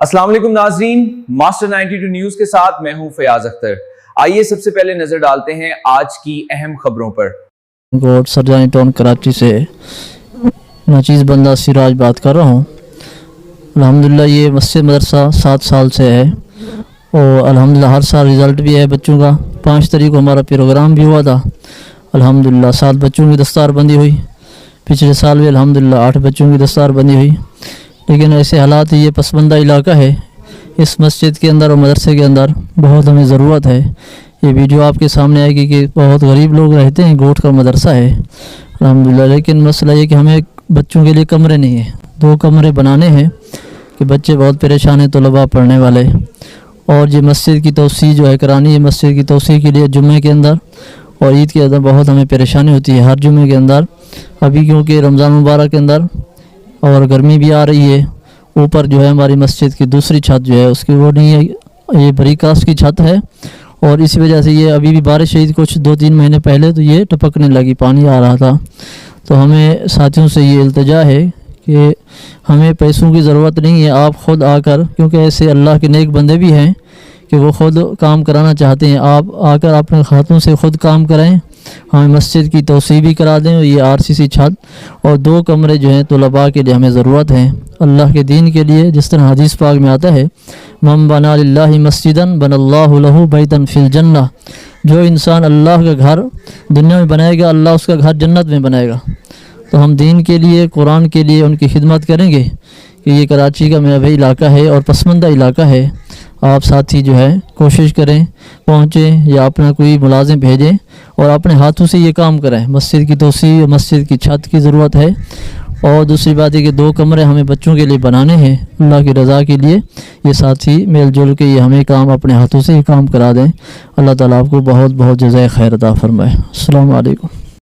السلام علیکم ناظرین، ماسٹر 92 نیوز کے ساتھ میں ہوں فیاض اختر۔ آئیے سب سے پہلے نظر ڈالتے ہیں آج کی اہم خبروں پر۔ گوٹ سرجانی ٹاؤن کراچی سے ناچیز بندہ سراج بات کر رہا ہوں۔ الحمدللہ یہ مسجد مدرسہ 7 سال سے ہے اور الحمدللہ ہر سال رزلٹ بھی ہے بچوں کا۔ 5 تاریخ کو ہمارا پروگرام بھی ہوا تھا، الحمدللہ 7 بچوں کی دستار بندی ہوئی۔ پچھلے سال بھی الحمدللہ 8 بچوں کی دستار بندی ہوئی۔ لیکن ایسے حالات یہ پسماندہ علاقہ ہے، اس مسجد کے اندر اور مدرسے کے اندر بہت ہمیں ضرورت ہے۔ یہ ویڈیو آپ کے سامنے آئے گی کہ بہت غریب لوگ رہتے ہیں، گوٹ کا مدرسہ ہے الحمدللہ، لیکن مسئلہ یہ کہ ہمیں بچوں کے لیے کمرے نہیں ہیں۔ 2 کمرے بنانے ہیں کہ بچے بہت پریشان ہیں، طلباء پڑھنے والے۔ اور یہ مسجد کی توسیع جو ہے کرانی ہے، مسجد کی توسیع کے لیے جمعے کے اندر اور عید کے اندر بہت ہمیں پریشانی ہوتی ہے ہر جمعے کے اندر۔ ابھی کیونکہ رمضان مبارک کے اندر اور گرمی بھی آ رہی ہے، اوپر جو ہے ہماری مسجد کی دوسری چھت جو ہے اس کی وہ نہیں ہے، یہ بریکاس کی چھت ہے، اور اسی وجہ سے یہ ابھی بھی بارش ہوئی کچھ 2-3 مہینے پہلے تو یہ ٹپکنے لگی، پانی آ رہا تھا۔ تو ہمیں ساتھیوں سے یہ التجا ہے کہ ہمیں پیسوں کی ضرورت نہیں ہے، آپ خود آ کر، کیونکہ ایسے اللہ کے نیک بندے بھی ہیں کہ وہ خود کام کرانا چاہتے ہیں، آپ آ کر اپنے ہاتھوں سے خود کام کریں، ہمیں مسجد کی توسیع بھی کرا دیں۔ یہ RCC چھت اور 2 کمرے جو ہیں طلباء کے لیے ہمیں ضرورت ہے، اللہ کے دین کے لیے، جس طرح حدیث پاک میں آتا ہے من بنا للہ مسجدا بنى اللہ لہ بیتا فی الجنہ، جو انسان اللہ کا گھر دنیا میں بنائے گا اللہ اس کا گھر جنت میں بنائے گا۔ تو ہم دین کے لیے، قرآن کے لیے ان کی خدمت کریں گے کہ یہ کراچی کا محبی علاقہ ہے اور پسماندہ علاقہ ہے۔ آپ ساتھی جو ہے کوشش کریں، پہنچیں یا اپنا کوئی ملازم بھیجیں اور اپنے ہاتھوں سے یہ کام کریں۔ مسجد کی توسیع، مسجد کی چھت کی ضرورت ہے، اور دوسری بات ہے کہ 2 کمرے ہمیں بچوں کے لیے بنانے ہیں اللہ کی رضا کے لیے۔ یہ ساتھی مل جل کے یہ ہمیں کام اپنے ہاتھوں سے یہ کام کرا دیں۔ اللہ تعالیٰ آپ کو بہت بہت جزائے خیر عطا فرمائے۔ السلام علیکم۔